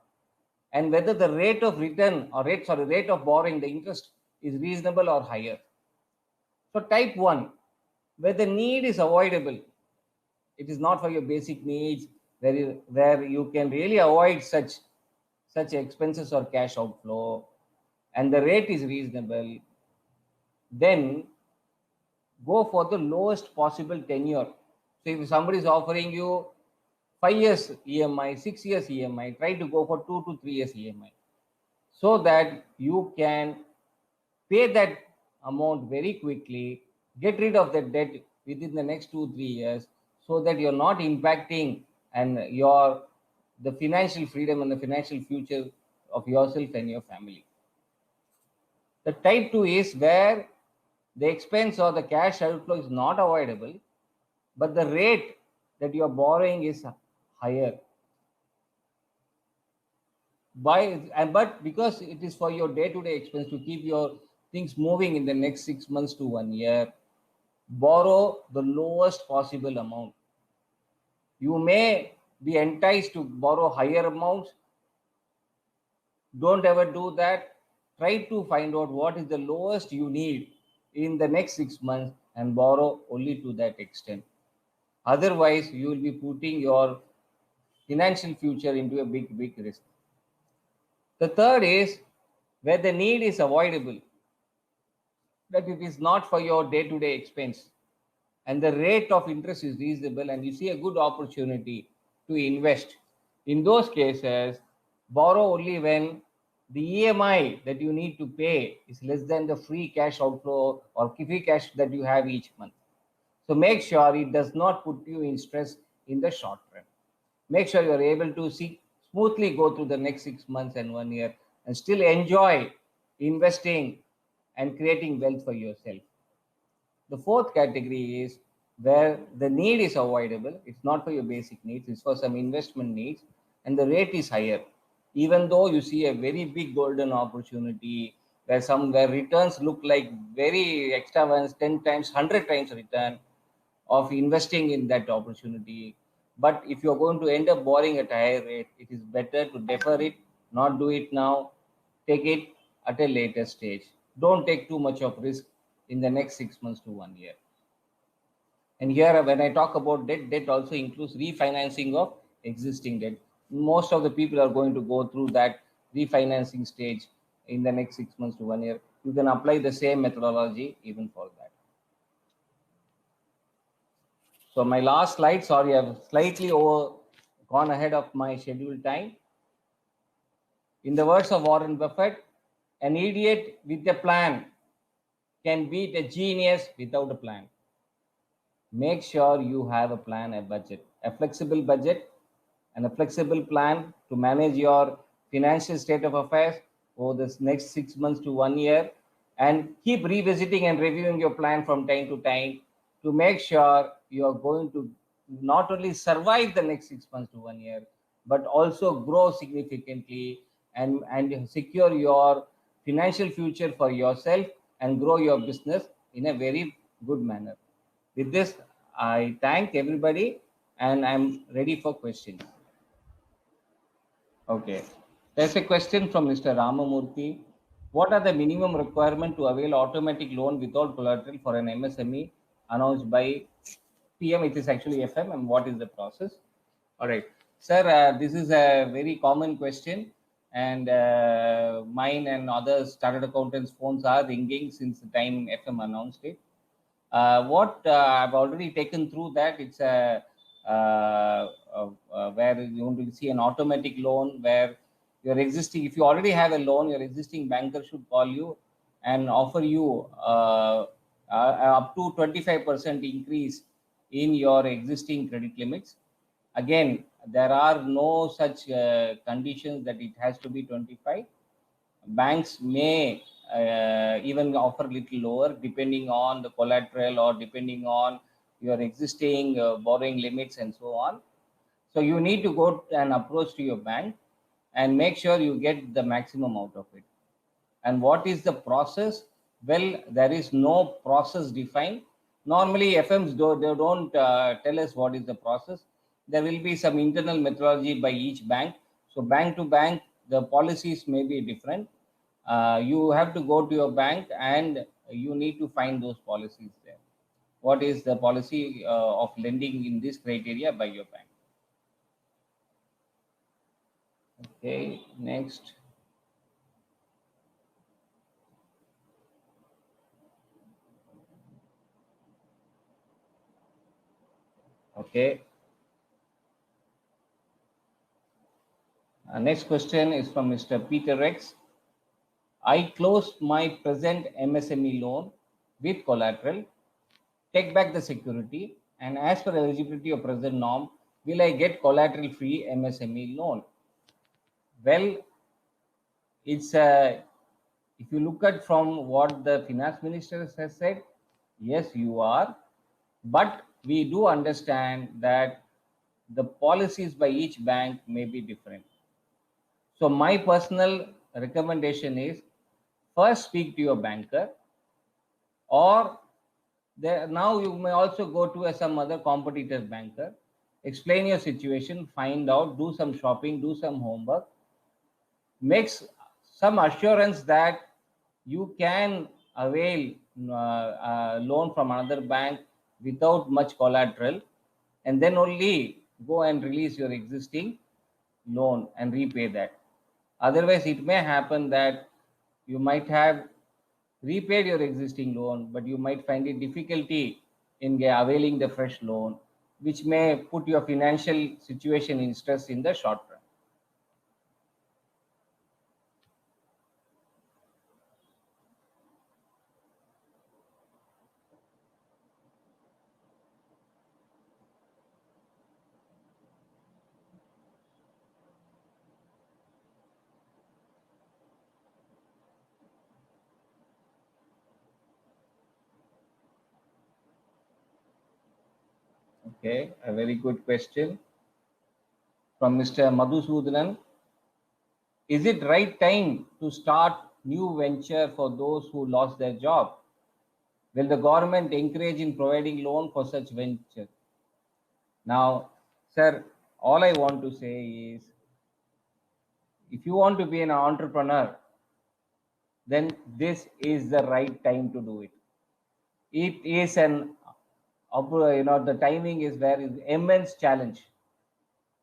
and whether the rate of return or rate of borrowing, the interest, is reasonable or higher. So type 1, where the need is avoidable, it is not for your basic needs, where you can really avoid such expenses or cash outflow, and the rate is reasonable, then go for the lowest possible tenure. So if somebody is offering you 5 years EMI, 6 years EMI, try to go for 2 to 3 years EMI, so that you can pay that amount very quickly, get rid of the debt within the next 2-3 years, so that you're not impacting and the financial freedom and the financial future of yourself and your family. The type 2 is where the expense or the cash outflow is not avoidable, but the rate that you are borrowing is higher. But because it is for your day-to-day expense to keep your things moving in the next 6 months to 1 year, borrow the lowest possible amount. You may be enticed to borrow higher amounts. Don't ever do that. Try to find out what is the lowest you need in the next 6 months and borrow only to that extent. Otherwise, you will be putting your financial future into a big risk. The third is where the need is avoidable, that it is not for your day-to-day expense and the rate of interest is reasonable and you see a good opportunity to invest. In those cases, borrow only when the EMI that you need to pay is less than the free cash outflow or free cash that you have each month. So make sure it does not put you in stress in the short run. Make sure you're able to smoothly go through the next 6 months and 1 year and still enjoy investing and creating wealth for yourself. The fourth category is where the need is avoidable. It's not for your basic needs, it's for some investment needs, and the rate is higher. Even though you see a very big golden opportunity where returns look like very extravagant, 10 times, 100 times return of investing in that opportunity. But if you're going to end up borrowing at a higher rate, it is better to defer it, not do it now, take it at a later stage. Don't take too much of risk in the next 6 months to 1 year. And here, when I talk about debt also includes refinancing of existing debt. Most of the people are going to go through that refinancing stage in the next 6 months to 1 year. You can apply the same methodology even for that. So my last slide, sorry, I've slightly gone ahead of my scheduled time. In the words of Warren Buffett, an idiot with a plan can beat a genius without a plan. Make sure you have a plan, a budget, a flexible budget and a flexible plan to manage your financial state of affairs over the next 6 months to 1 year, and keep revisiting and reviewing your plan from time to time to make sure you are going to not only survive the next 6 months to 1 year, but also grow significantly and secure your financial future for yourself and grow your business in a very good manner. With this, I thank everybody and I'm ready for questions. Okay. There's a question from Mr. Ramamurthy. What are the minimum requirement to avail automatic loan without collateral for an MSME announced by PM? It is actually FM, and what is the process? All right. Sir, this is a very common question, and mine and other started accountants' phones are ringing since the time FM announced it. What I've already taken through that, it's a where you want to see an automatic loan where your existing, if you already have a loan, your existing banker should call you and offer you up to 25% increase in your existing credit limits. Again, there are no such conditions that it has to be 25. Banks may even offer little lower depending on the collateral or depending on your existing borrowing limits and so on. So you need to go and approach to your bank and make sure you get the maximum out of it. And what is the process? Well, there is no process defined. Normally FMs they don't tell us what is the process. There will be some internal methodology by each bank. So bank to bank, the policies may be different. You have to go to your bank and you need to find those policies there. What is the policy of lending in this criteria by your bank? Okay, next. Okay. Next question is from Mr. Peter Rex. I closed my present MSME loan with collateral, take back the security, and as per eligibility of present norm, will I get collateral free MSME loan? Well, it's if you look at from what the finance minister has said, yes, you are, but we do understand that the policies by each bank may be different. So my personal recommendation is first speak to your banker, or now you may also go to some other competitor banker, explain your situation, find out, do some shopping, do some homework, makes some assurance that you can avail a loan from another bank without much collateral, and then only go and release your existing loan and repay that. Otherwise, it may happen that you might have repaid your existing loan, but you might find it difficulty in availing the fresh loan, which may put your financial situation in stress in the short run. Okay, a very good question from Mr. Madhusudanan. Is it right time to start new venture for those who lost their job? Will the government encourage in providing loan for such venture? Now, sir, all I want to say is, if you want to be an entrepreneur, then this is the right time to do it. It is an, the timing is where is immense challenge,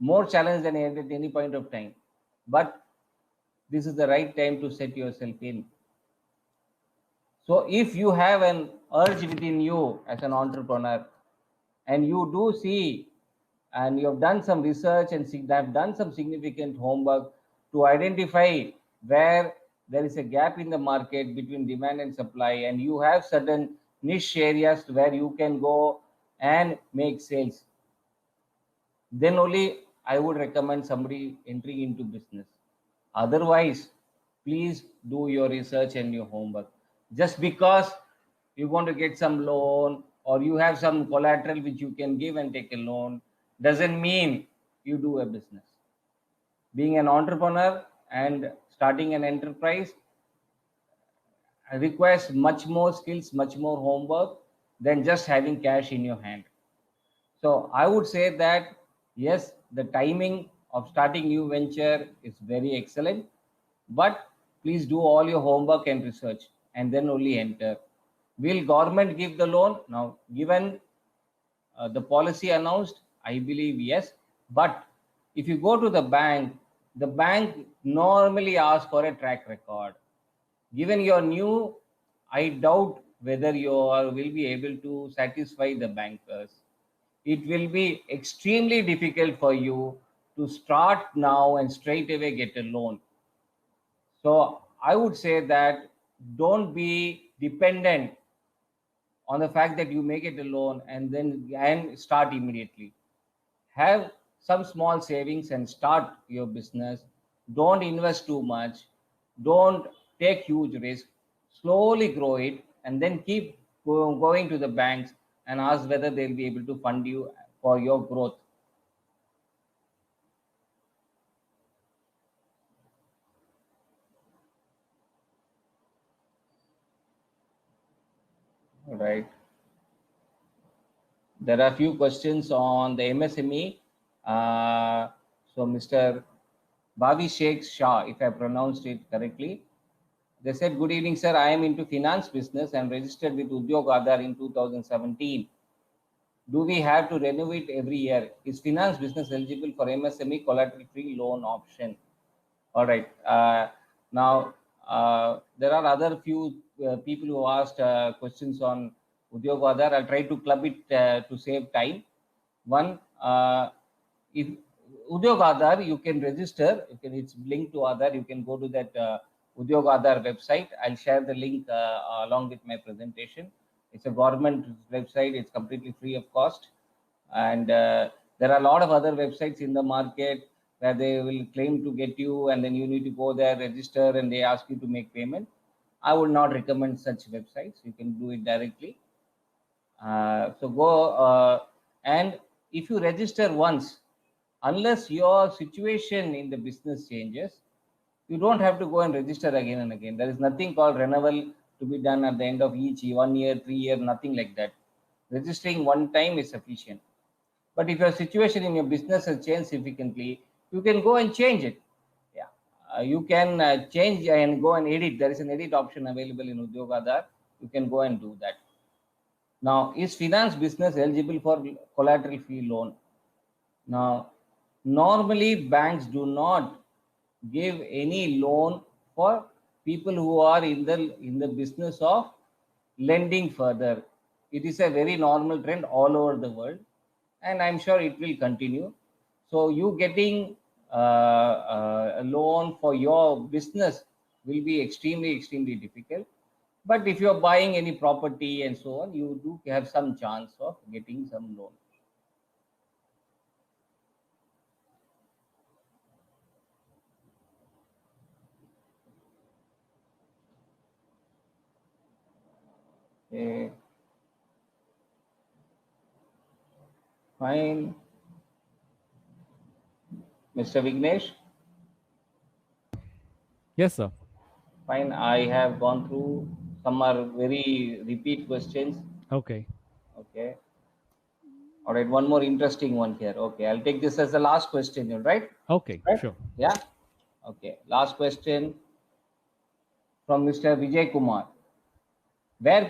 more challenge than at any point of time. But this is the right time to set yourself in. So if you have an urge within you as an entrepreneur, and you do see, and you have done some research and have done some significant homework to identify where there is a gap in the market between demand and supply, and you have certain niche areas where you can go and make sales, then only I would recommend somebody entering into business. Otherwise, please do your research and your homework. Just because you want to get some loan or you have some collateral which you can give and take a loan doesn't mean you do a business. Being an entrepreneur and starting an enterprise requires much more skills, much more homework than just having cash in your hand. So I would say that yes, the timing of starting new venture is very excellent, but please do all your homework and research and then only enter. Will government give the loan? Now, given the policy announced, I believe yes. But if you go to the bank normally asks for a track record. Given you're new, I doubt whether you will be able to satisfy the bankers. It will be extremely difficult for you to start now and straight away get a loan. So I would say that don't be dependent on the fact that you make it a loan and start immediately. Have some small savings and start your business. Don't invest too much. Don't take huge risk. Slowly grow it and then keep going to the banks and ask whether they'll be able to fund you for your growth. All right. There are a few questions on the MSME. So Mr. Bhavi Sheikh Shah, if I pronounced it correctly, they said, good evening, sir. I am into finance business and registered with Udyog Aadhar in 2017. Do we have to renew it every year? Is finance business eligible for MSME collateral free loan option? All right. Now, there are other few people who asked questions on Udyog Aadhar. I'll try to club it to save time. One, if Udyog Aadhar, you can register. It's linked to Aadhar. You can go to that Udyog Aadhar website. I'll share the link along with my presentation. It's a government website. It's completely free of cost. And there are a lot of other websites in the market where they will claim to get you, and then you need to go there, register, and they ask you to make payment. I would not recommend such websites. You can do it directly. So go and if you register once, unless your situation in the business changes, you don't have to go and register again and again. There is nothing called renewal to be done at the end of each 1 year, 3 year, nothing like that. Registering one time is sufficient. But if your situation in your business has changed significantly, you can go and change it. Yeah, you can change and go and edit. There is an edit option available in Udyog Aadhar. You can go and do that. Now, is finance business eligible for collateral free loan? Now, normally banks do not give any loan for people who are in the business of lending further. It is a very normal trend all over the world, and I'm sure it will continue. So you getting a loan for your business will be extremely difficult. But if you're buying any property and so on, you do have some chance of getting some loan. Okay. Fine. Mr. Vignesh? Yes, sir. Fine. I have gone through. Some are very repeat questions. Okay. Okay. All right. One more interesting one here. Okay. I'll take this as the last question, right? Okay, Right? sure. Yeah. Okay. Last question from Mr. Vijay Kumar. Where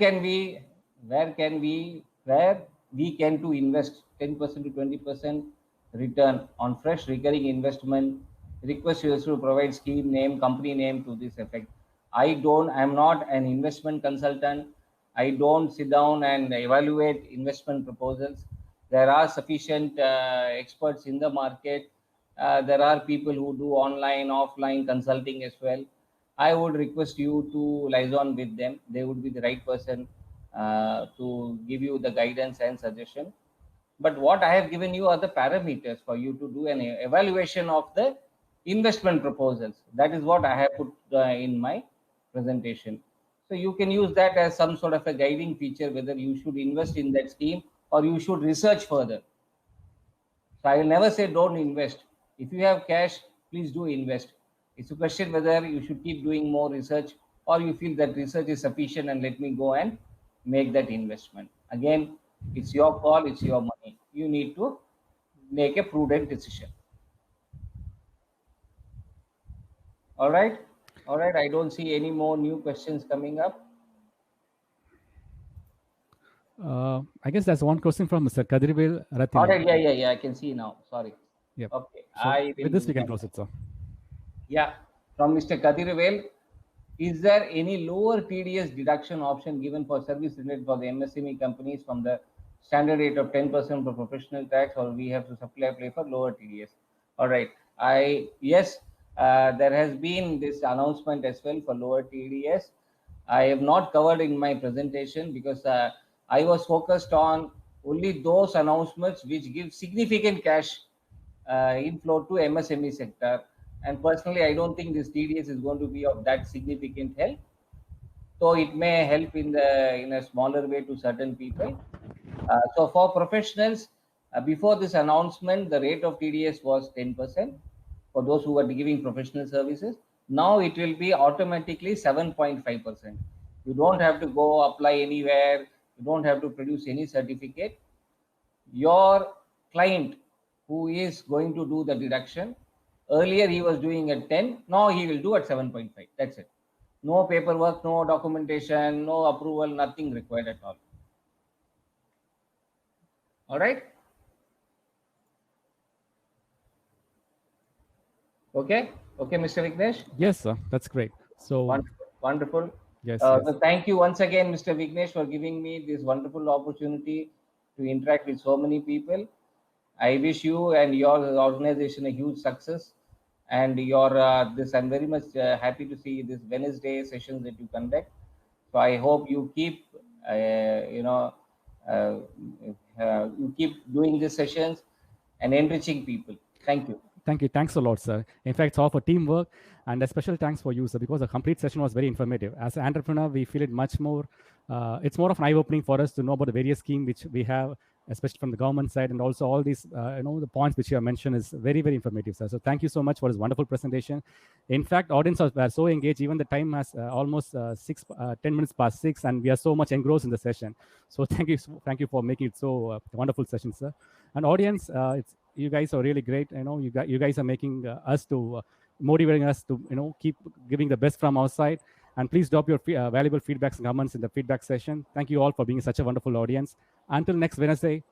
we can to invest 10% to 20% return on fresh recurring investment? Request you to provide scheme name, company name to this effect. I'm not an investment consultant. I don't sit down and evaluate investment proposals. There are sufficient experts in the market. There are people who do online, offline consulting as well. I would request you to liaison with them. They would be the right person to give you the guidance and suggestion. But what I have given you are the parameters for you to do an evaluation of the investment proposals. That is what I have put in my presentation. So you can use that as some sort of a guiding feature, whether you should invest in that scheme or you should research further. So I will never say don't invest. If you have cash, please do invest. It's a question whether you should keep doing more research or you feel that research is sufficient and let me go and make that investment. Again, it's your call, it's your money. You need to make a prudent decision. All right. All right. I don't see any more new questions coming up. I guess that's one question from Mr. Kadirvel Rathina. All right. Yeah. I can see now. Sorry. Yep. Okay. So with this, we can close it, sir. Yeah. From Mr. Kadirvel, is there any lower TDS deduction option given for service related for the MSME companies from the standard rate of 10% for professional tax, or we have to apply for lower TDS? All right. Yes, there has been this announcement as well for lower TDS. I have not covered in my presentation because I was focused on only those announcements which give significant cash inflow to MSME sector. And personally, I don't think this TDS is going to be of that significant help. So it may help in a smaller way to certain people. So for professionals, before this announcement, the rate of TDS was 10% for those who are giving professional services. Now it will be automatically 7.5%. You don't have to go apply anywhere. You don't have to produce any certificate. Your client who is going to do the deduction, earlier he was doing at 10, now he will do at 7.5. That's it. No paperwork, no documentation, no approval, nothing required at all. All right. Okay, Mr. Vignesh. Yes, sir. That's great. So wonderful. Yes, So thank you once again, Mr. Vignesh, for giving me this wonderful opportunity to interact with so many people. I wish you and your organization a huge success, and your this. I'm very much happy to see this Wednesday sessions that you conduct. So I hope you keep you keep doing these sessions and enriching people. Thank you. Thank you. Thanks a lot, sir. In fact, it's all for teamwork, and a special thanks for you, sir, because the complete session was very informative. As an entrepreneur, we feel it much more. It's more of an eye-opening for us to know about the various schemes which we have, especially from the government side, and also all these, the points which you have mentioned is very, very informative, sir. So thank you so much for this wonderful presentation. In fact, audience were so engaged. Even the time has almost 10 minutes past 6, and we are so much engrossed in the session. So thank you for making it so wonderful session, sir. And audience, you guys are really great. You guys are making us to motivating us to keep giving the best from our side. And please drop your valuable feedbacks and comments in the feedback session. Thank you all for being such a wonderful audience. Until next Wednesday,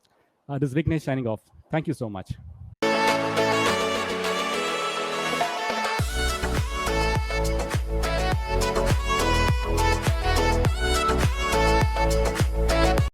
this is Vignesh signing off. Thank you so much.